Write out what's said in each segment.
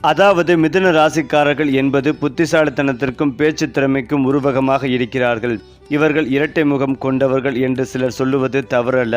அதாவது மிதுன ராசிக்காரர்கள் என்பது புத்திசாலித்தனத்திற்கும் பேச்சு திறமைக்கும் உருவகமாக இருக்கிறார்கள். இவர்கள் இரட்டை முகம் கொண்டவர்கள் என்று சிலர் சொல்லுவது தவறல்ல.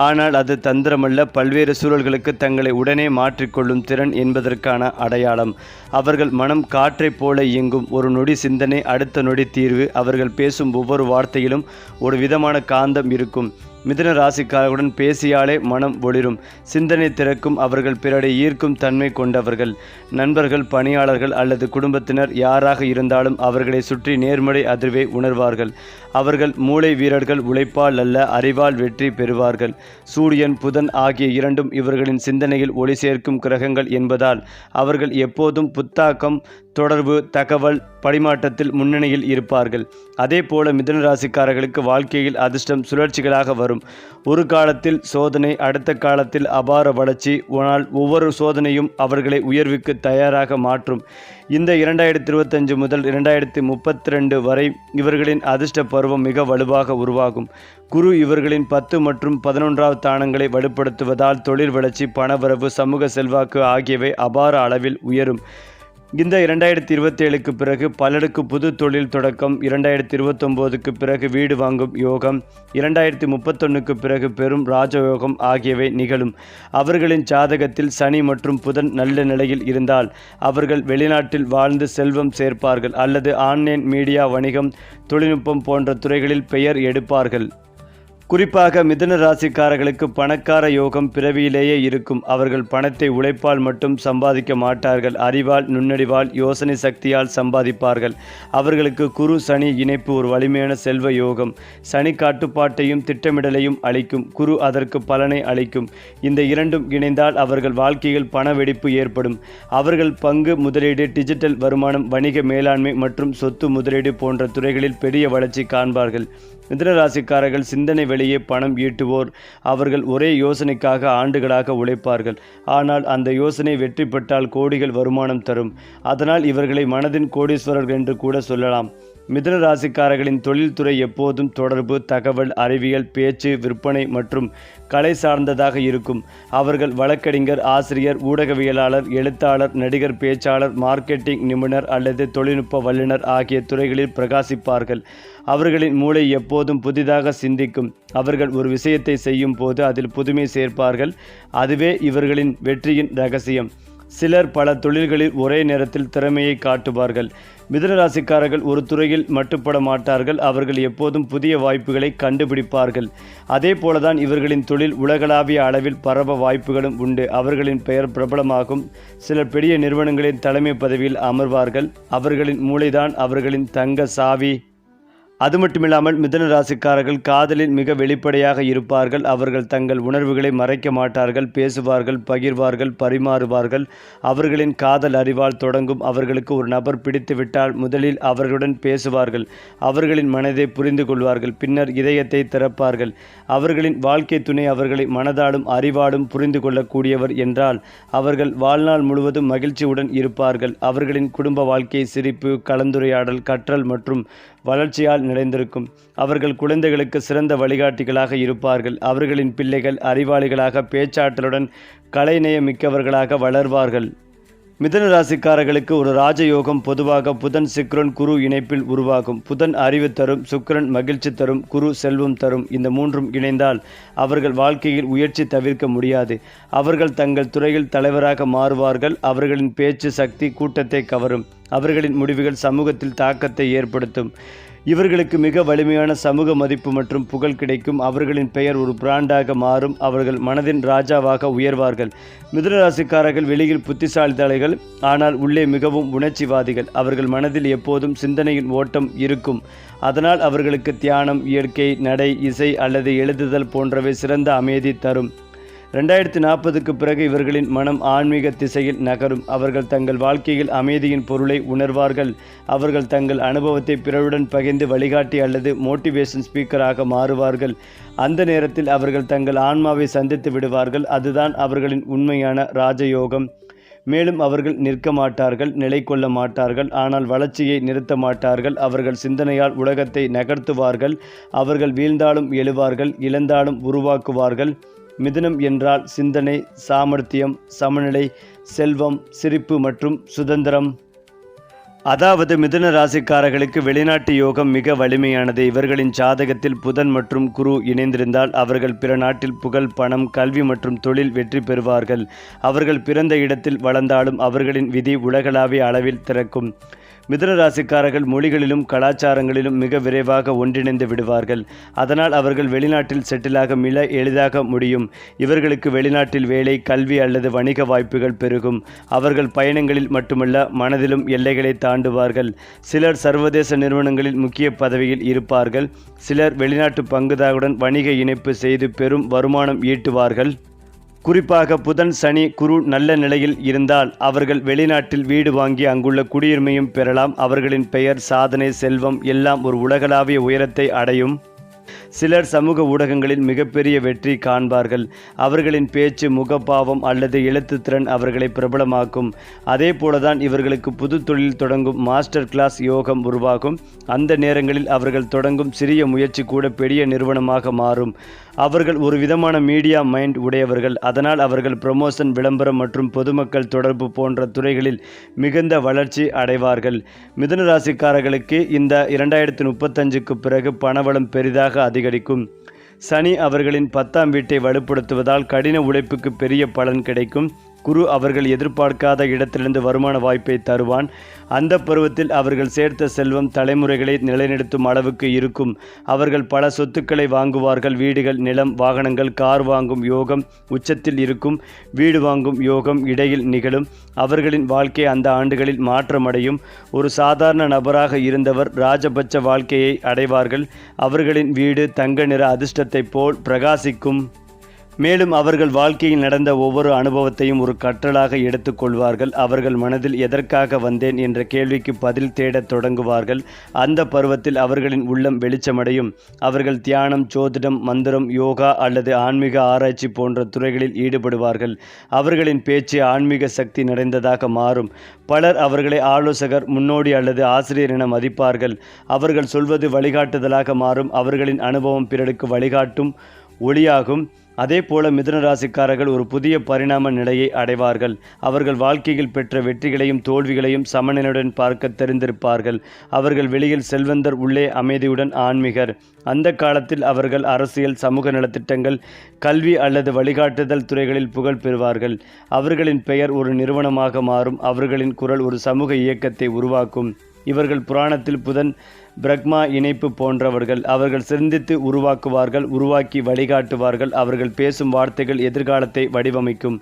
ஆனால் அது தந்திரமல்ல, பல்வேறு சூழல்களுக்கு தங்களை உடனே மாற்றிக்கொள்ளும் திறன் என்பதற்கான அடையாளம். அவர்கள் மனம் காற்றைப் போல இயங்கும். ஒரு நொடி சிந்தனை, அடுத்த நொடி தீர்வு. அவர்கள் பேசும் ஒவ்வொரு வார்த்தையிலும் ஒரு விதமான காந்தம் இருக்கும். மிதுன ராசிக்காரர்களுடன் பேசியாலே மனம் ஒளிரும், சிந்தனை திறக்கும். அவர்கள் பிறரை ஈர்க்கும் தன்மை கொண்டவர்கள். நண்பர்கள், பணியாளர்கள் அல்லது குடும்பத்தினர் யாராக இருந்தாலும் அவர்களை சுற்றி நேர்மறை அதிர்வை உணர்வார்கள். அவர்கள் மூளை வீரர்கள், உழைப்பால் அல்ல அறிவால் வெற்றி பெறுவார்கள். சூரியன், புதன் ஆகிய இரண்டும் இவர்களின் சிந்தனையில் ஒளி சேர்க்கும் கிரகங்கள் என்பதால் அவர்கள் எப்போதும் புத்தாக்கம், தொடர்பு, தகவல் பரிமாற்றத்தில் முன்னணியில் இருப்பார்கள். அதே போல மிதுன ராசிக்காரர்களுக்கு வாழ்க்கையில் அதிர்ஷ்டம் சுழற்சிகளாக வரும். ஒரு காலத்தில் சோதனை, அடுத்த காலத்தில் அபார வளர்ச்சி. ஆனால் ஒவ்வொரு சோதனையும் அவர்களை உயர்வுக்கு தயாராக மாற்றும். இந்த 2025 முதல் 2032 வரை இவர்களின் அதிர்ஷ்ட பருவம் மிக வலுவாக உருவாகும். குரு இவர்களின் 10 மற்றும் 11வது தானங்களை வலுப்படுத்துவதால் தொழில் வளர்ச்சி, பணவரவு, சமூக செல்வாக்கு ஆகியவை அபார அளவில் உயரும். இந்த 2027க்கு பிறகு பலருக்கு புது தொழில் தொடக்கம், 2029க்கு பிறகு வீடு வாங்கும் யோகம், 2031க்கு பிறகு பெரும் ராஜயோகம் ஆகியவை நிகழும். அவர்களின் ஜாதகத்தில் சனி மற்றும் புதன் நல்ல நிலையில் இருந்தால் அவர்கள் வெளிநாட்டில் வாழ்ந்து செல்வம் சேர்ப்பார்கள் அல்லது ஆன்லைன் மீடியா, வணிகம், தொழில்நுட்பம் போன்ற துறைகளில் பெயர் எடுப்பார்கள். குறிப்பாக மிதுன ராசிக்காரர்களுக்கு பணக்கார யோகம் பிறவியிலேயே இருக்கும். அவர்கள் பணத்தை உழைப்பால் மட்டும் சம்பாதிக்க மாட்டார்கள், அறிவால், நுண்ணறிவால், யோசனை சக்தியால் சம்பாதிப்பார்கள். அவர்களுக்கு குரு சனி இணைப்பு ஒரு வலிமையான செல்வ யோகம். சனி காட்டுப்பாட்டையும் திட்டமிடலையும் அளிக்கும், குரு அதற்கு பலனை அளிக்கும். இந்த இரண்டும் இணைந்தால் அவர்கள் வாழ்க்கையில் பண வெடிப்பு ஏற்படும். அவர்கள் பங்கு முதலீடு, டிஜிட்டல் வருமானம், வணிக மேலாண்மை மற்றும் சொத்து முதலீடு போன்ற துறைகளில் பெரிய வளர்ச்சி காண்பார்கள். மிதுன ராசிக்காரர்கள் சிந்தனை வெளியே பணம் ஈட்டுவோர். அவர்கள் ஒரே யோசனைக்காக ஆண்டுகளாக உழைப்பார்கள். ஆனால் அந்த யோசனை வெற்றி பெற்றால் கோடிகள் வருமானம் தரும். அதனால் இவர்களை மனதின் கோடீஸ்வரர்கள் என்று கூட சொல்லலாம். மிதுன ராசிக்காரர்களின் தொழில்துறை எப்போதும் தொடர்பு, தகவல், அறிவியல், பேச்சு, விற்பனை மற்றும் கலை சார்ந்ததாக இருக்கும். அவர்கள் வழக்கறிஞர், ஆசிரியர், ஊடகவியலாளர், எழுத்தாளர், நடிகர், பேச்சாளர், மார்க்கெட்டிங் நிபுணர் அல்லது தொழில்நுட்ப வல்லுநர் ஆகிய துறைகளில் பிரகாசிப்பார்கள். அவர்களின் மூளை எப்போதும் புதிதாக சிந்திக்கும். அவர்கள் ஒரு விஷயத்தை செய்யும் போது அதில் புதுமை சேர்ப்பார்கள். அதுவே இவர்களின் வெற்றியின் ரகசியம். சிலர் பல தொழில்களில் ஒரே நேரத்தில் திறமையை காட்டுவார்கள். மிதுன ராசிக்காரர்கள் ஒரு துறையில் மட்டுப்பட மாட்டார்கள். அவர்கள் எப்போதும் புதிய வாய்ப்புகளை கண்டுபிடிப்பார்கள். அதே போலதான் இவர்களின் தொழில் உலகளாவிய அளவில் பரவ வாய்ப்புகளும் உண்டு. அவர்களின் பெயர் பிரபலமாகும். சிலர் பெரிய நிறுவனங்களின் தலைமை பதவியில் அமர்வார்கள். அவர்களின் மூளைதான் அவர்களின் தங்க சாவி. அது மட்டுமில்லாமல் மிதுன ராசிக்காரர்கள் காதலில் மிக வெளிப்படையாக இருப்பார்கள். அவர்கள் தங்கள் உணர்வுகளை மறைக்க மாட்டார்கள். பேசுவார்கள், பகிர்வார்கள், பரிமாறுவார்கள். அவர்களின் காதல் அறிவால் தொடங்கும். அவர்களுக்கு ஒரு நபர் பிடித்துவிட்டால் முதலில் அவர்களுடன் பேசுவார்கள். அவர்களின் மனதை புரிந்து கொள்வார்கள். பின்னர் இதயத்தை திறப்பார்கள். அவர்களின் வாழ்க்கை துணை அவர்களை மனதாலும் அறிவாலும் புரிந்து கொள்ளக்கூடியவர் என்றால் அவர்கள் வாழ்நாள் முழுவதும் மகிழ்ச்சியுடன் இருப்பார்கள். அவர்களின் குடும்ப வாழ்க்கை சிரிப்பு, கலந்துரையாடல், கற்றல் மற்றும் வளர்ச்சியால் நிறைந்திருக்கும். அவர்கள் குழந்தைகளுக்கு சிறந்த வழிகாட்டிகளாக இருப்பார்கள். அவர்களின் பிள்ளைகள் அறிவாளிகளாக, பேச்சாற்றலுடன், கலைநய மிக்கவர்களாக வளர்வார்கள். மிதுன ராசிக்காரர்களுக்கு ஒரு ராஜயோகம் பொதுவாக புதன், சுக்கிரன், குரு இணைப்பில் உருவாகும். புதன் அறிவு தரும், சுக்கிரன் மகிழ்ச்சி தரும், குரு செல்வம் தரும். இந்த மூன்றும் இணைந்தால் அவர்கள் வாழ்க்கையில் உயர்ச்சி தவிர்க்க முடியாது. அவர்கள் தங்கள் துறையில் தலைவராக மாறுவார்கள். அவர்களின் பேச்சு சக்தி கூட்டத்தை கவரும். அவர்களின் முடிவுகள் சமூகத்தில் தாக்கத்தை ஏற்படுத்தும். இவர்களுக்கு மிக வலிமையான சமூக மதிப்பு மற்றும் புகழ் கிடைக்கும். அவர்களின் பெயர் ஒரு பிராண்டாக மாறும். அவர்கள் மனதின் ராஜாவாக உயர்வார்கள். மிதுன ராசிக்காரர்கள் வெளியில் புத்திசாலித்தாளிகள், ஆனால் உள்ளே மிகவும் உணர்ச்சிவாதிகள். அவர்கள் மனதில் எப்போதும் சிந்தனையின் ஓட்டம் இருக்கும். அதனால் அவர்களுக்கு தியானம், இயற்கை, நடை, இசை அல்லது எழுதுதல் போன்றவை சிறந்த அமைதி தரும். 2040க்கு பிறகு இவர்களின் மனம் ஆன்மீக திசையில் நகரும். அவர்கள் தங்கள் வாழ்க்கையில் அமைதியின் பொருளை உணர்வார்கள். அவர்கள் தங்கள் அனுபவத்தை பிறருடன் பகிர்ந்து வழிகாட்டி அல்லது மோட்டிவேஷன் ஸ்பீக்கராக மாறுவார்கள். அந்த நேரத்தில் அவர்கள் தங்கள் ஆன்மாவை சந்தித்து விடுவார்கள். அதுதான் அவர்களின் உண்மையான ராஜயோகம். மேலும் அவர்கள் நிற்க மாட்டார்கள், நிலை கொள்ள மாட்டார்கள், ஆனால் வளர்ச்சியை நிறுத்த மாட்டார்கள். அவர்கள் சிந்தனையால் உலகத்தை நகர்த்துவார்கள். அவர்கள் வீழ்ந்தாலும் எழுவார்கள், இழந்தாலும் உருவாக்குவார்கள். மிதுனம் என்றால் சிந்தனை, சாமர்த்தியம், சமநிலை, செல்வம், சிரிப்பு மற்றும் சுதந்திரம். அதாவது மிதுன ராசிக்காரர்களுக்கு வெளிநாட்டு யோகம் மிக வலிமையானது. இவர்களின் ஜாதகத்தில் புதன் மற்றும் குரு இணைந்திருந்தால் அவர்கள் பிற நாட்டில் புகழ், பணம், கல்வி மற்றும் தொழில் வெற்றி பெறுவார்கள். அவர்கள் பிறந்த இடத்தில் வளர்ந்தாலும் அவர்களின் விதி உலகளாவிய அளவில் திறக்கும். மிதுன ராசிக்காரர்கள் மொழிகளிலும் கலாச்சாரங்களிலும் மிக விரைவாக ஒன்றிணைந்து விடுவார்கள். அதனால் அவர்கள் வெளிநாட்டில் செட்டிலாக மிக எளிதாக முடியும். இவர்களுக்கு வெளிநாட்டில் வேலை, கல்வி அல்லது வணிக வாய்ப்புகள் பெருகும். அவர்கள் பயணங்களில் மட்டுமல்ல, மனதிலும் எல்லைகளை தாண்டுவார்கள். சிலர் சர்வதேச நிறுவனங்களில் முக்கிய பதவியில் இருப்பார்கள். சிலர் வெளிநாட்டு பங்குதாரருடன் வணிக இணைப்பு செய்து பெரும் வருமானம் ஈட்டுவார்கள். குறிப்பாக புதன், சனி, குரு நல்ல நிலையில் இருந்தால் அவர்கள் வெளிநாட்டில் வீடு வாங்கி அங்குள்ள குடியுரிமையும் பெறலாம். அவர்களின் பெயர், சாதனை, செல்வம் எல்லாம் ஒரு உலகளாவிய உயரத்தை அடையும். சிலர் சமூக ஊடகங்களில் மிகப்பெரிய வெற்றி காண்பார்கள். அவர்களின் பேச்சு, முகபாவம் அல்லது எழுத்துத்திறன் அவர்களை பிரபலமாக்கும். அதே போலதான் இவர்களுக்கு புது தொழில் தொடங்கும் மாஸ்டர் கிளாஸ் யோகம் உருவாகும். அந்த நேரங்களில் அவர்கள் தொடங்கும் சிறிய முயற்சி கூட பெரிய நிறுவனமாக மாறும். அவர்கள் ஒரு விதமான மீடியா மைண்ட் உடையவர்கள். அதனால் அவர்கள் ப்ரமோஷன், விளம்பரம் மற்றும் பொதுமக்கள் தொடர்பு போன்ற துறைகளில் மிகுந்த வளர்ச்சி அடைவார்கள். மிதுன ராசிக்காரர்களுக்கு இந்த 2035க்கு பிறகு பணவளம் பெரிதாக அதிகரிக்கும். சனி அவர்களின் 10ஆம் வீட்டை வலுப்படுத்துவதால் கடின உழைப்புக்கு பெரிய பலன் கிடைக்கும். குரு அவர்கள் எதிர்பார்க்காத இடத்திலிருந்து வருமான வாய்ப்பை தருவான். அந்த பருவத்தில் அவர்கள் சேர்த்த செல்வம் தலைமுறைகளை நிலைநிறுத்தும் அளவுக்கு இருக்கும். அவர்கள் பல சொத்துக்களை வாங்குவார்கள். வீடுகள், நிலம், வாகனங்கள், கார் வாங்கும் யோகம் உச்சத்தில் இருக்கும். வீடு வாங்கும் யோகம் இடையில் நிகழும். அவர்களின் வாழ்க்கை அந்த ஆண்டுகளில் மாற்றமடையும். ஒரு சாதாரண நபராக இருந்தவர் ராஜபட்ச வாழ்க்கையை அடைவார்கள். அவர்களின் வீடு தங்க நிற அதிர்ஷ்டத்தைப் போல் பிரகாசிக்கும். மேலும் அவர்கள் வாழ்க்கையில் நடந்த ஒவ்வொரு அனுபவத்தையும் ஒரு கற்றலாக எடுத்துக்கொள்வார்கள். அவர்கள் மனதில் எதற்காக வந்தேன் என்ற கேள்விக்கு பதில் தேடத் தொடங்குவார்கள். அந்த பருவத்தில் அவர்களின் உள்ளம் வெளிச்சமடையும். அவர்கள் தியானம், ஜோதிடம், மந்திரம், யோகா அல்லது ஆன்மீக ஆராய்ச்சி போன்ற துறைகளில் ஈடுபடுவார்கள். அவர்களின் பேச்சு ஆன்மீக சக்தி நிறைந்ததாக மாறும். பலர் அவர்களை ஆலோசகர், முன்னோடி அல்லது ஆசிரியர் என மதிப்பார்கள். அவர்கள் சொல்வது வழிகாட்டுதலாக மாறும். அவர்களின் அனுபவம் பிறருக்கு வழிகாட்டும் ஒளியாகும். அதே போல மிதுன ராசிக்காரர்கள் ஒரு புதிய பரிணாம நிலையை அடைவார்கள். அவர்கள் வாழ்க்கையில் பெற்ற வெற்றிகளையும் தோல்விகளையும் சமநிலையுடன் பார்க்க தெரிந்திருப்பார்கள். அவர்கள் வெளியில் செல்வந்தர், உள்ளே அமைதியுடன் ஆன்மீகர். அந்த காலத்தில் அவர்கள் அரசியல், சமூக நலத்திட்டங்கள், கல்வி அல்லது வழிகாட்டுதல் துறைகளில் புகழ் பெறுவார்கள். அவர்களின் பெயர் ஒரு நிறுவனமாக மாறும். அவர்களின் குரல் ஒரு சமூக இயக்கத்தை உருவாக்கும். இவர்கள் புராணத்தில் புதன், பிரக்மா இணைப்பு போன்றவர்கள். அவர்கள் சிந்தித்து உருவாக்குவார்கள், உருவாக்கி வழிகாட்டுவார்கள். அவர்கள் பேசும் வார்த்தைகள் எதிர்காலத்தை வடிவமைக்கும்.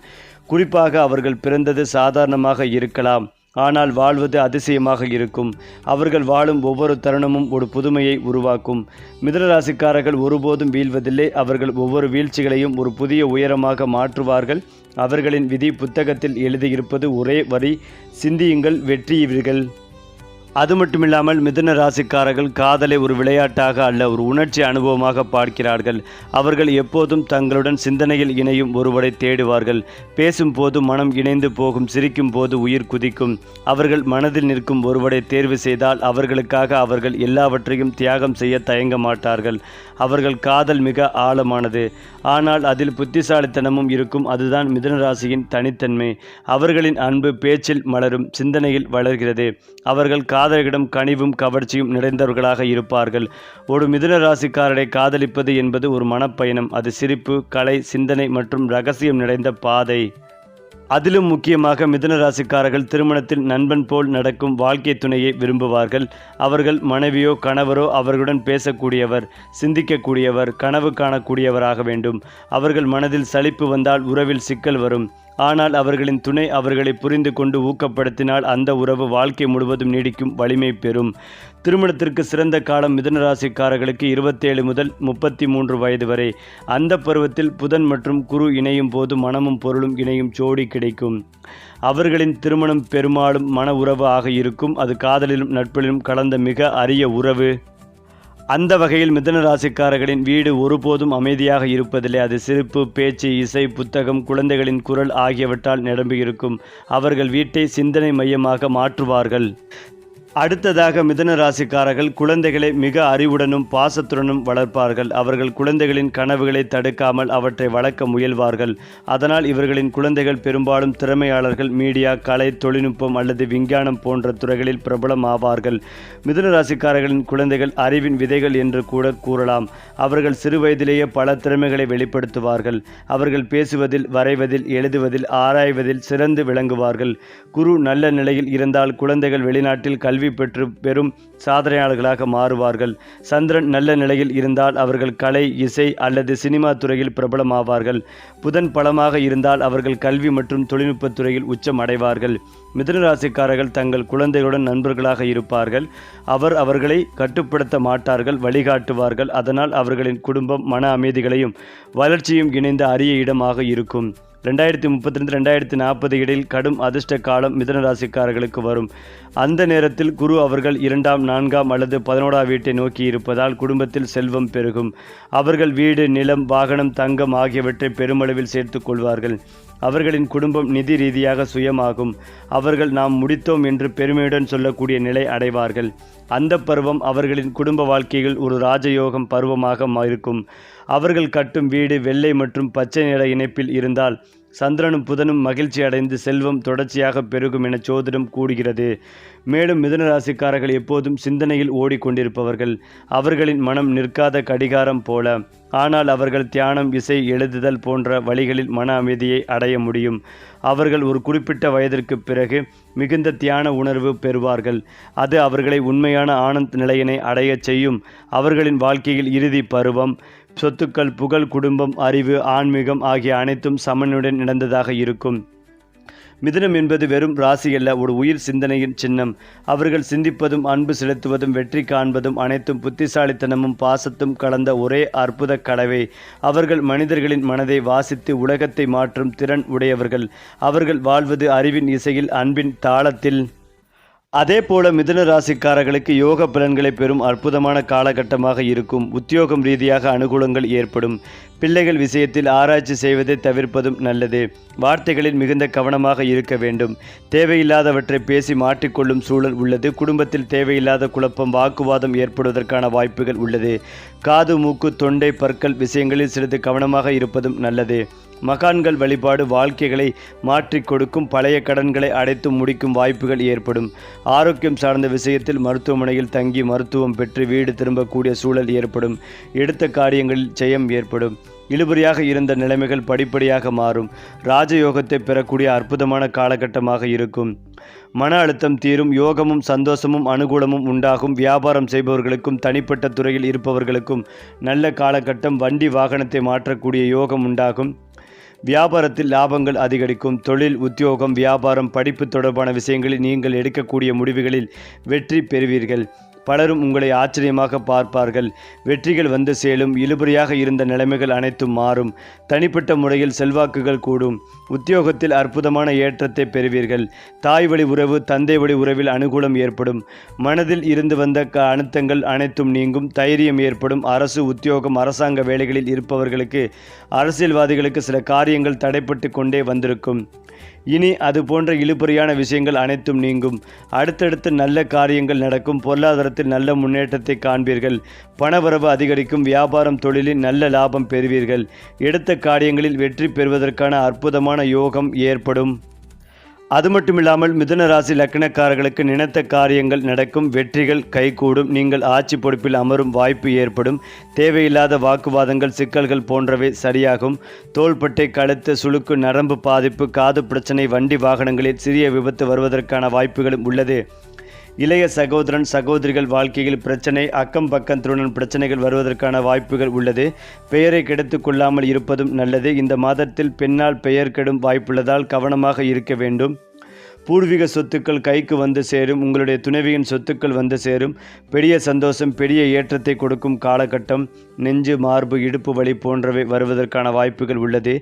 குறிப்பாக அவர்கள் பிறந்தது சாதாரணமாக இருக்கலாம், ஆனால் வாழ்வது அதிசயமாக இருக்கும். அவர்கள் வாழும் ஒவ்வொரு தருணமும் ஒரு புதுமையை உருவாக்கும். மிதுன ராசிக்காரர்கள் ஒருபோதும் வீழ்வதில்லை. அவர்கள் ஒவ்வொரு வீழ்ச்சிகளையும் ஒரு புதிய உயரமாக மாற்றுவார்கள். அவர்களின் விதி புத்தகத்தில் எழுதியிருப்பது ஒரே வரி: சிந்தியுங்கள், வெற்றியுவீர்கள். அது மட்டுமில்லாமல் மிதுன ராசிக்காரர்கள் காதலை ஒரு விளையாட்டாக அல்ல, ஒரு உணர்ச்சி அனுபவமாக பார்க்கிறார்கள். அவர்கள் எப்போதும் தங்களுடன் சிந்தனையில் இணையும் ஒருவரை தேடுவார்கள். பேசும்போது மனம் இணைந்து போகும், சிரிக்கும் போது உயிர் குதிக்கும். அவர்கள் மனதில் நிற்கும் ஒருவரை தேர்வு செய்தால் அவர்களுக்காக அவர்கள் எல்லாவற்றையும் தியாகம் செய்ய தயங்க மாட்டார்கள். அவர்கள் காதல் மிக ஆழமானது, ஆனால் அதில் புத்திசாலித்தனமும் இருக்கும். அதுதான் மிதுன ராசியின் தனித்தன்மை. அவர்களின் அன்பு பேச்சில் மலரும், சிந்தனையில் வளர்கிறது. அவர்கள் காதலிடம் கனிவும் கவர்ச்சியும் நிறைந்தவர்களாக இருப்பார்கள். ஒரு மிதுன ராசிக்காரரை காதலிப்பது என்பது ஒரு மனப்பயணம். அது சிரிப்பு, கலை, சிந்தனை மற்றும் ரகசியம் நிறைந்த பாதை. அதிலும் முக்கியமாக மிதுன ராசிக்காரர்கள் திருமணத்தில் நண்பன் போல் நடக்கும் வாழ்க்கை துணையை விரும்புவார்கள். அவர்கள் மனைவியோ கணவரோ அவர்களுடன் பேசக்கூடியவர், சிந்திக்கக்கூடியவர், கனவு காணக்கூடியவராக வேண்டும். அவர்கள் மனதில் சலிப்பு வந்தால் உறவில் சிக்கல் வரும். ஆனால் அவர்களின் துணை அவர்களை புரிந்து கொண்டு ஊக்கப்படுத்தினால் அந்த உறவு வாழ்க்கை முழுவதும் நீடிக்கும் வலிமை பெறும். திருமணத்திற்கு சிறந்த காலம் மிதுன ராசிக்காரர்களுக்கு 27 முதல் 33 வயது வரை. அந்த பருவத்தில் புதன் மற்றும் குரு இணையும் போது மனமும் பொருளும் இணையும் ஜோடி கிடைக்கும். அவர்களின் திருமணம் பெரும்பாலும் மன உறவு ஆக இருக்கும். அது காதலிலும் நட்பிலும் கலந்த மிக அரிய உறவு. அந்த வகையில் மிதுன ராசிக்காரர்களின் வீடு ஒருபோதும் அமைதியாக இருப்பதில்லை. அது சிரிப்பு, பேச்சு, இசை, புத்தகம், குழந்தைகளின் குரல் ஆகியவற்றால் நிரம்பியிருக்கும். அவர்கள் வீட்டை சிந்தனை மையமாக மாற்றுவார்கள். அடுத்ததாக மிதுன ராசிக்காரர்கள் குழந்தைகளை மிக அறிவுடனும் பாசத்துடனும் வளர்ப்பார்கள். அவர்கள் குழந்தைகளின் கனவுகளை தடுக்காமல் அவற்றை வளர்க்க முயல்வார்கள். அதனால் இவர்களின் குழந்தைகள் பெரும்பாலும் திறமையாளர்கள், மீடியா, கலை, தொழில்நுட்பம் அல்லது விஞ்ஞானம் போன்ற துறைகளில் பிரபலம் ஆவார்கள். மிதுன ராசிக்காரர்களின் குழந்தைகள் அறிவின் விதைகள் என்று கூட கூறலாம். அவர்கள் சிறுவயதிலேயே பல திறமைகளை வெளிப்படுத்துவார்கள். அவர்கள் பேசுவதில், வரைவதில், எழுதுவதில், ஆராய்வதில் சிறந்து விளங்குவார்கள். குரு நல்ல நிலையில் இருந்தால் குழந்தைகள் வெளிநாட்டில் கல்வி பெற்று பெரும் சாதனையாளர்களாக மாறுவார்கள். சந்திரன் நல்ல நிலையில் இருந்தால் அவர்கள் கலை, இசை அல்லது சினிமா துறையில் பிரபலமாவார்கள். புதன் பலமாக இருந்தால் அவர்கள் கல்வி மற்றும் தொழில்நுட்பத் துறையில் உச்சம் அடைவார்கள். மிதுன ராசிக்காரர்கள் தங்கள் குழந்தைகளுடன் நண்பர்களாக இருப்பார்கள். அவர்களை கட்டுப்படுத்த மாட்டார்கள், வழிகாட்டுவார்கள். அதனால் அவர்களின் குடும்பம் மன அமைதிகளையும் வளர்ச்சியும் இணைந்த அரிய இடமாக இருக்கும். 2032-2040 இடையில் கடும் அதிர்ஷ்ட காலம் மிதுன ராசிக்காரர்களுக்கு வரும். அந்த நேரத்தில் குரு அவர்கள் 2ஆம், 4ஆம் அல்லது 11ஆம் வீட்டை நோக்கி இருப்பதால் குடும்பத்தில் செல்வம் பெருகும். அவர்கள் வீடு, நிலம், வாகனம், தங்கம் ஆகியவற்றை பெருமளவில் சேர்த்து கொள்வார்கள். அவர்களின் குடும்பம் நிதி ரீதியாக சுயமாகும். அவர்கள் நாம் முடித்தோம் என்று பெருமையுடன் சொல்லக்கூடிய நிலை அடைவார்கள். அந்த பருவம் அவர்களின் குடும்ப வாழ்க்கையில் ஒரு ராஜயோகம் பருவமாக இருக்கும். அவர்கள் கட்டும் வீடு வெள்ளை மற்றும் பச்சை நிற இணைப்பில் இருந்தால் சந்திரனும் புதனும் மகிழ்ச்சி அடைந்து செல்வம் தொடர்ச்சியாக பெருகும் என ஜோதிடம் கூறுகிறது. மேலும் மிதுன ராசிக்காரர்கள் எப்போதும் சிந்தனையில் ஓடிக்கொண்டிருப்பவர்கள். அவர்களின் மனம் நிற்காத கடிகாரம் போல. ஆனால் அவர்கள் தியானம், இசை, எழுதுதல் போன்ற வழிகளில் மன அமைதியை அடைய முடியும். அவர்கள் ஒரு குறிப்பிட்ட வயதிற்கு பிறகு மிகுந்த தியான உணர்வு பெறுவார்கள். அது அவர்களை உண்மையான ஆனந்த நிலையினை அடையச் செய்யும். அவர்களின் வாழ்க்கையில் இறுதி பருவம் சொத்துக்கள், புகழ், குடும்பம், அறிவு, ஆன்மீகம் ஆகிய அனைத்தும் சமனுடன் நடந்ததாக இருக்கும். மிதுனம் என்பது வெறும் ராசி அல்ல, ஒரு உயிர் சிந்தனையின் சின்னம். அவர்கள் சிந்திப்பதும், அன்பு செலுத்துவதும், வெற்றி காண்பதும் அனைத்தும் புத்திசாலித்தனமும் பாசத்தும் கலந்த ஒரே அற்புத கலவை. அவர்கள் மனிதர்களின் மனதை வாசித்து உலகத்தை மாற்றும் திறன் உடையவர்கள். அவர்கள் வாழ்வது அறிவின் இசையில், அன்பின் தாளத்தில். அதே போல மிதுன ராசிக்காரர்களுக்கு யோக பலன்களை பெறும் அற்புதமான காலகட்டமாக இருக்கும். உத்தியோகம் ரீதியாக அனுகூலங்கள் ஏற்படும். பிள்ளைகள் விஷயத்தில் ஆராய்ச்சி செய்வதை தவிர்ப்பதும் நல்லது. வார்த்தைகளில் மிகுந்த கவனமாக இருக்க வேண்டும். தேவையில்லாதவற்றை பேசி மாற்றிக்கொள்ளும் சூழல் உள்ளது. குடும்பத்தில் தேவையில்லாத குழப்பம், வாக்குவாதம் ஏற்படுவதற்கான வாய்ப்புகள் உள்ளது. காது, மூக்கு, தொண்டை, பற்கள் விஷயங்களில் சிறிது கவனமாக இருப்பதும் நல்லது. மகான்கள் வழிபாடு வாழ்க்கைகளை மாற்றிக் கொடுக்கும். பழைய கடன்களை அடைத்து முடிக்கும் வாய்ப்புகள் ஏற்படும். ஆரோக்கியம் சார்ந்த விஷயத்தில் மருத்துவமனையில் தங்கி மருத்துவம் பெற்று வீடு திரும்பக்கூடிய சூழல் ஏற்படும். எடுத்த காரியங்களில் ஜெயம் ஏற்படும். இழுபறியாக இருந்த நிலைமைகள் படிப்படியாக மாறும். ராஜயோகத்தை பெறக்கூடிய அற்புதமான காலகட்டமாக இருக்கும். மன அழுத்தம் தீரும். யோகமும் சந்தோஷமும் அனுகூலமும் உண்டாகும். வியாபாரம் செய்பவர்களுக்கும் தனிப்பட்ட துறையில் இருப்பவர்களுக்கும் நல்ல காலகட்டம். வண்டி வாகனத்தை மாற்றக்கூடிய யோகம் உண்டாகும். வியாபாரத்தில் லாபங்கள் அதிகரிக்கும். தொழில், உத்தியோகம், வியாபாரம், படிப்பு தொடர்பான விஷயங்களில் நீங்கள் எடுக்கக்கூடிய முடிவுகளில் வெற்றி பெறுவீர்கள். பலரும் உங்களை ஆச்சரியமாக பார்ப்பார்கள். வெற்றிகள் வந்து சேரும். இழுபறியாக இருந்த நிலைமைகள் அனைத்தும் மாறும். தனிப்பட்ட முறையில் செல்வாக்குகள் கூடும். உத்தியோகத்தில் அற்புதமான ஏற்றத்தை பெறுவீர்கள். தாய் வழி உறவு, தந்தை வழி உறவில் அனுகூலம் ஏற்படும். மனதில் இருந்து வந்த அழுத்தங்கள் அனைத்தும் நீங்கும். தைரியம் ஏற்படும். அரசு, உத்தியோகம், அரசாங்க வேலைகளில் இருப்பவர்களுக்கு, அரசியல்வாதிகளுக்கு சில காரியங்கள் தடைப்பட்டு கொண்டே வந்திருக்கும். இனி அது போன்ற இழுபறியான விஷயங்கள் அனைத்தும் நீங்கும். அடுத்தடுத்து நல்ல காரியங்கள் நடக்கும். பொருளாதாரத்தில் நல்ல முன்னேற்றத்தை காண்பீர்கள். பணவரவு அதிகரிக்கும். வியாபாரம், தொழிலில் நல்ல லாபம் பெறுவீர்கள். எடுத்த காரியங்களில் வெற்றி பெறுவதற்கான அற்புதமான யோகம் ஏற்படும். அது மட்டுமில்லாமல் மிதுன ராசி லக்னக்காரர்களுக்கு நினைத்த காரியங்கள் நடக்கும். வெற்றிகள் கைகூடும். நீங்கள் ஆட்சி பொறுப்பில் அமரும் வாய்ப்பு ஏற்படும். தேவையில்லாத வாக்குவாதங்கள், சிக்கல்கள் போன்றவை சரியாகும். தோள்பட்டை, கழுத்து சுளுக்கு, நரம்பு பாதிப்பு, காது பிரச்சனை, வண்டி வாகனங்களில் சிறிய விபத்து வருவதற்கான வாய்ப்புகளும் உள்ளது. இளைய சகோதரன், சகோதரிகள் வாழ்க்கையில் பிரச்சனை, அக்கம் பக்கத்துடன் பிரச்சனைகள் வருவதற்கான வாய்ப்புகள் உள்ளது. பெயரை கெடுத்து கொள்ளாமல் இருப்பதும் நல்லது. இந்த மாதத்தில் பெண்ணால் பெயர் கெடும் வாய்ப்புள்ளதால் கவனமாக இருக்க வேண்டும். பூர்வீக சொத்துக்கள் கைக்கு வந்து சேரும். உங்களுடைய துணைவியின் சொத்துக்கள் வந்து சேரும். பெரிய சந்தோஷம், பெரிய ஏற்றத்தை கொடுக்கும் காலகட்டம். நெஞ்சு, மார்பு, இடுப்பு வலி போன்றவை வருவதற்கான வாய்ப்புகள் உள்ளது.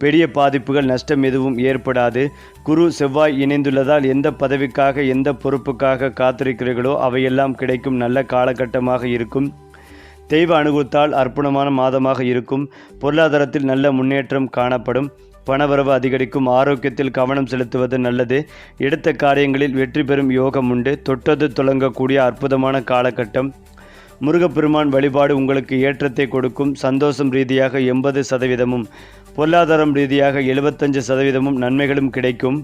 பெரிய பாதிப்புகள், நஷ்டம் எதுவும் ஏற்படாது. குரு, செவ்வாய் இணைந்துள்ளதால் எந்த பதவிக்காக, எந்த பொறுப்புக்காக காத்திருக்கிறீர்களோ அவையெல்லாம் கிடைக்கும் நல்ல காலகட்டமாக இருக்கும். தெய்வ அனுகூலத்தால் அற்புதமான மாதமாக இருக்கும். பொருளாதாரத்தில் நல்ல முன்னேற்றம் காணப்படும். பணவரவு அதிகரிக்கும். ஆரோக்கியத்தில் கவனம் செலுத்துவது நல்லது. எடுத்த காரியங்களில் வெற்றி பெறும் யோகம் உண்டு. தொட்டது தொடங்கக்கூடிய அற்புதமான காலகட்டம். முருகப்பெருமான் வழிபாடு உங்களுக்கு ஏற்றத்தை கொடுக்கும். சந்தோஷம் ரீதியாக 80%, பொருளாதாரம் ரீதியாக 75% நன்மைகளும் கிடைக்கும்.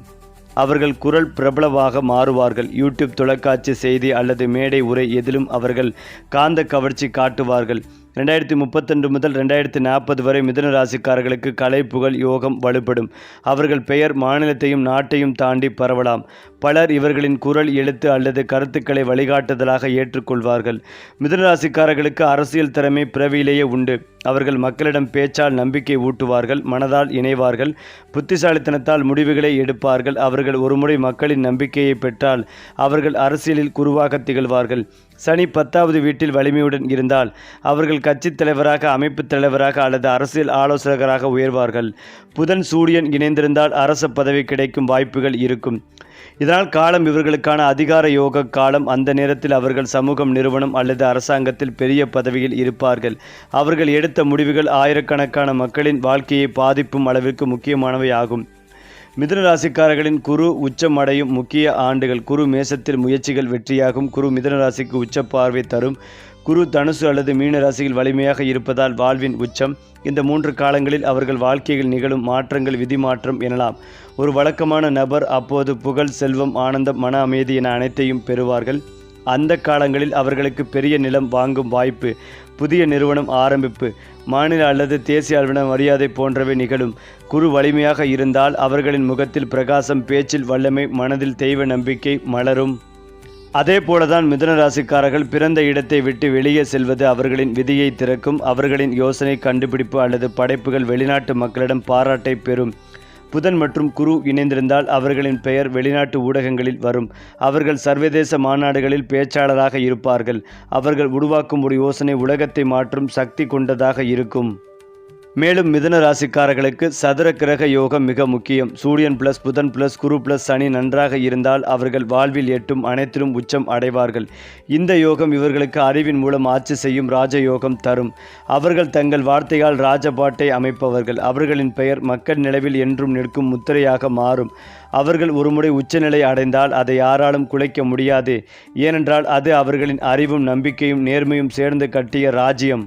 அவர்கள் குரல் பிரபலமாக மாறுவார்கள். யூடியூப், தொலைக்காட்சி, செய்தி அல்லது மேடை உரை எதிலும் அவர்கள் காந்த கவர்ச்சி காட்டுவார்கள். 2032 முதல் 2040 வரை மிதுன ராசிக்காரர்களுக்கு கலை, புகழ், யோகம் வலுப்படும். அவர்கள் பெயர் மாநிலத்தையும் நாட்டையும் தாண்டி பரவலாம். பலர் இவர்களின் குரல், எழுத்து அல்லது கருத்துக்களை வழிகாட்டுதலாக ஏற்றுக்கொள்வார்கள். மிதுன ராசிக்காரர்களுக்கு அரசியல் திறமை பிறவியிலேயே உண்டு. அவர்கள் மக்களிடம் பேச்சால் நம்பிக்கை ஊட்டுவார்கள். மனதால் இணைவார்கள். புத்திசாலித்தனத்தால் முடிவுகளை எடுப்பார்கள். அவர்கள் ஒருமுறை மக்களின் நம்பிக்கையை பெற்றால் அவர்கள் அரசியலில் குருவாக திகழ்வார்கள். சனி 10வது வீட்டில் வலிமையுடன் இருந்தால் அவர்கள் கட்சித் தலைவராக, அமைப்பு தலைவராக அல்லது அரசியல் ஆலோசகராக உயர்வார்கள். புதன், சூரியன் இணைந்திருந்தால் அரச பதவி கிடைக்கும் வாய்ப்புகள் இருக்கும். இதனால் காலம் இவர்களுக்கான அதிகார யோக காலம். அந்த நேரத்தில் அவர்கள் சமூகம், நிறுவனம் அல்லது அரசாங்கத்தில் பெரிய பதவியில் இருப்பார்கள். அவர்கள் எடுத்த முடிவுகள் ஆயிரக்கணக்கான மக்களின் வாழ்க்கையை பாதிப்பும் அளவிற்கு முக்கியமானவை ஆகும். மிதுன ராசிக்காரர்களின் குரு உச்சம் அடையும் முக்கிய ஆண்டுகள். குரு மேசத்தில் முயற்சிகள் வெற்றியாகும். குரு மிதுன ராசிக்கு உச்ச பார்வை தரும். குரு தனுசு அல்லது மீன ராசியில் வலிமையாக இருப்பதால் வாழ்வின் உச்சம். இந்த 3 காலங்களில் அவர்கள் வாழ்க்கையில் நிகழும் மாற்றங்கள் விதி மாற்றம் எனலாம். ஒரு வழக்கமான நபர் அப்போது புகழ், செல்வம், ஆனந்தம், மன அமைதி என அனைத்தையும் பெறுவார்கள். அந்த காலங்களில் அவர்களுக்கு பெரிய நிலம் வாங்கும் வாய்ப்பு, புதிய நிறுவனம் ஆரம்பிப்பு, மாநில அல்லது தேசிய அளவிலான மரியாதை போன்றவை நிகழும். குரு வலிமையாக இருந்தால் அவர்களின் முகத்தில் பிரகாசம், பேச்சில் வல்லமை, மனதில் தெய்வ நம்பிக்கை மலரும். அதே போலதான் மிதுன ராசிக்காரர்கள் பிறந்த இடத்தை விட்டு வெளியே செல்வது அவர்களின் விதியை திறக்கும். அவர்களின் யோசனை, கண்டுபிடிப்பு அல்லது படைப்புகள் வெளிநாட்டு மக்களிடம் பாராட்டை பெறும். புதன் மற்றும் குரு இணைந்திருந்தால் அவர்களின் பெயர் வெளிநாட்டு ஊடகங்களில் வரும். அவர்கள் சர்வதேச மாநாடுகளில் பேச்சாளராக இருப்பார்கள். அவர்கள் உருவாக்கும் ஒரு யோசனை உலகத்தை மாற்றும் சக்தி கொண்டதாக இருக்கும். மேலும் மிதுன ராசிக்காரர்களுக்கு சதுர கிரக யோகம் மிக முக்கியம். சூரியன் பிளஸ் புதன் பிளஸ் குரு பிளஸ் சனி நன்றாக இருந்தால் அவர்கள் வாழ்வில் எட்டும் அனைத்திலும் உச்சம் அடைவார்கள். இந்த யோகம் இவர்களுக்கு அறிவின் மூலம் ஆட்சி செய்யும் ராஜயோகம் தரும். அவர்கள் தங்கள் வார்த்தையால் ராஜபாட்டை அமைப்பவர்கள். அவர்களின் பெயர் மக்கள் நிலவில் என்றும் நிற்கும் முத்திரையாக மாறும். அவர்கள் ஒருமுறை உச்சநிலை அடைந்தால் அதை யாராலும் குலைக்க முடியாது. ஏனென்றால் அது அவர்களின் அறிவும் நம்பிக்கையும் நேர்மையும் சேர்ந்து கட்டிய ராஜ்யம்.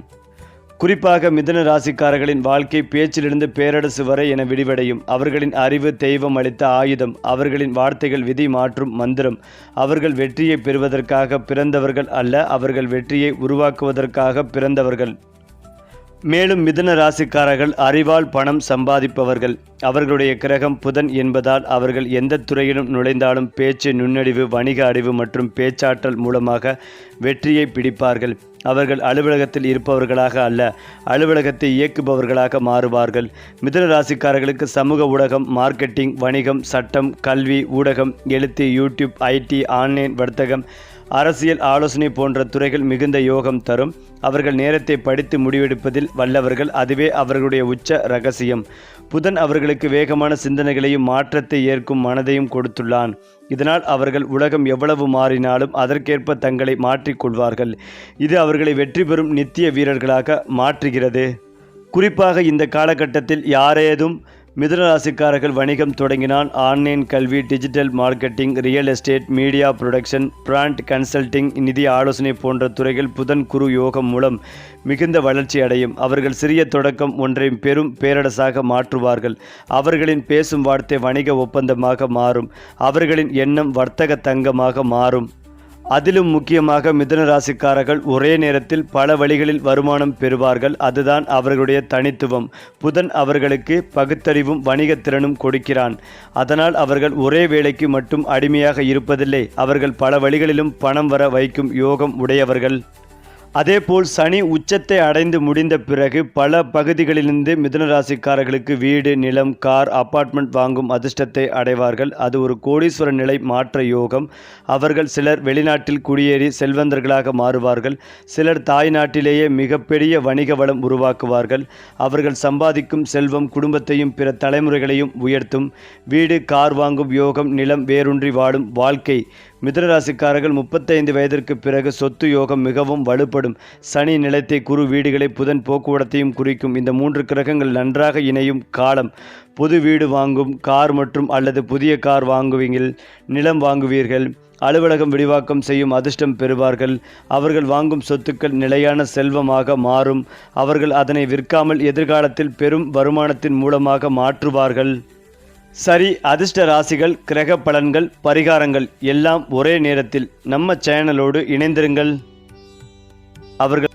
குறிப்பாக மிதுன ராசிக்காரர்களின் வாழ்க்கை பேச்சிலிருந்து பேரரசு வரை என விரிவடையும். அவர்களின் அறிவு தெய்வம் அளித்த ஆயுதம். அவர்களின் வார்த்தைகள் விதி மாற்றும் மந்திரம். அவர்கள் வெற்றியை பெறுவதற்காக பிறந்தவர்கள் அல்ல, அவர்கள் வெற்றியை உருவாக்குவதற்காக பிறந்தவர்கள். மேலும் மிதுன ராசிக்காரர்கள் அறிவால் பணம் சம்பாதிப்பவர்கள். அவர்களுடைய கிரகம் புதன் என்பதால் அவர்கள் எந்த துறையிலும் நுழைந்தாலும் பேச்சு, நுண்ணறிவு, வணிக அறிவு மற்றும் பேச்சாற்றல் மூலமாக வெற்றியை பிடிப்பார்கள். அவர்கள் அலுவலகத்தில் இருப்பவர்களாக அல்ல, அலுவலகத்தை இயக்குபவர்களாக மாறுவார்கள். மிதுன ராசிக்காரர்களுக்கு சமூக ஊடகம், மார்க்கெட்டிங், வணிகம், சட்டம், கல்வி, ஊடகம், எழுத்து, யூடியூப், ஐடி, ஆன்லைன் வர்த்தகம், அரசியல் ஆலோசனை போன்ற துறைகள் மிகுந்த யோகம் தரும். அவர்கள் நேரத்தை படித்து முடிவெடுப்பதில் வல்லவர்கள். அதுவே அவர்களுடைய உச்ச ரகசியம். புதன் அவர்களுக்கு வேகமான சிந்தனைகளையும் மாற்றத்தை ஏற்கும் மனதையும் கொடுத்துள்ளான். இதனால் அவர்கள் உலகம் எவ்வளவு மாறினாலும் அதற்கேற்ப தங்களை மாற்றிக்கொள்வார்கள். இது அவர்களை வெற்றி பெறும் நித்திய வீரர்களாக மாற்றுகிறது. குறிப்பாக இந்த காலகட்டத்தில் யாரேதும் மிதுன ராசிக்காரர்கள் வணிகம் தொடங்கினால் ஆன்லைன் கல்வி, digital marketing, real estate, media production, brand consulting, நிதி ஆலோசனை போன்ற துறைகள் புதன் குரு யோகம் மூலம் மிகுந்த வளர்ச்சி அடையும். அவர்கள் சிறிய தொடக்கம் ஒன்றை பெரும் பேரரசாக மாற்றுவார்கள். அவர்களின் பேசும் வார்த்தை வணிக ஒப்பந்தமாக மாறும். அவர்களின் எண்ணம் வர்த்தக தங்கமாக மாறும். அதிலும் முக்கியமாக மிதுன ராசிக்காரர்கள் ஒரே நேரத்தில் பல வழிகளில் வருமானம் பெறுவார்கள். அதுதான் அவர்களுடைய தனித்துவம். புதன் அவர்களுக்கு பகுத்தறிவும் வணிகத்திறனும் கொடுக்கிறான். அதனால் அவர்கள் ஒரே வேலைக்கு மட்டும் அடிமையாக இருப்பதில்லை. அவர்கள் பல வழிகளிலும் பணம் வர வைக்கும் யோகம் உடையவர்கள். அதேபோல் சனி உச்சத்தை அடைந்து முடிந்த பிறகு பல பகுதிகளிலிருந்து மிதுன ராசிக்காரர்களுக்கு வீடு, நிலம், கார், அபார்ட்மெண்ட் வாங்கும் அதிர்ஷ்டத்தை அடைவார்கள். அது ஒரு கோடீஸ்வர நிலை மாற்ற யோகம். அவர்கள் சிலர் வெளிநாட்டில் குடியேறி செல்வந்தர்களாக மாறுவார்கள். சிலர் தாய் நாட்டிலேயே மிகப்பெரிய வணிக வளம் உருவாக்குவார்கள். அவர்கள் சம்பாதிக்கும் செல்வம் குடும்பத்தையும் பிற தலைமுறைகளையும் உயர்த்தும். வீடு, கார் வாங்கும் யோகம், நிலம், வேரூன்றி வாழும் வாழ்க்கை, மிதுனராசிக்காரர்கள் 35 வயதிற்கு பிறகு சொத்து யோகம் மிகவும் வலுப்படும். சனி நிலத்தை, குரு வீடுகளை, புதன் போக்குவரத்தையும் குறிக்கும். இந்த 3 கிரகங்கள் நன்றாக இணையும் காலம். புது வீடு வாங்கும், கார் மற்றும் அல்லது புதிய கார் வாங்குவீர்கள், நிலம் வாங்குவீர்கள். அலுவலகம் விரிவாக்கம் செய்யும் அதிர்ஷ்டம் பெறுவார்கள். அவர்கள் வாங்கும் சொத்துக்கள் நிலையான செல்வமாக மாறும். அவர்கள் அதனை விற்காமல் எதிர்காலத்தில் பெரும் வருமானத்தின் மூலமாக மாற்றுவார்கள். சரி, அதிர்ஷ்ட ராசிகள், கிரக பலன்கள், பரிகாரங்கள் எல்லாம் ஒரே நேரத்தில் நம்ம சேனலோடு இணைந்திருங்கள். அவர்கள்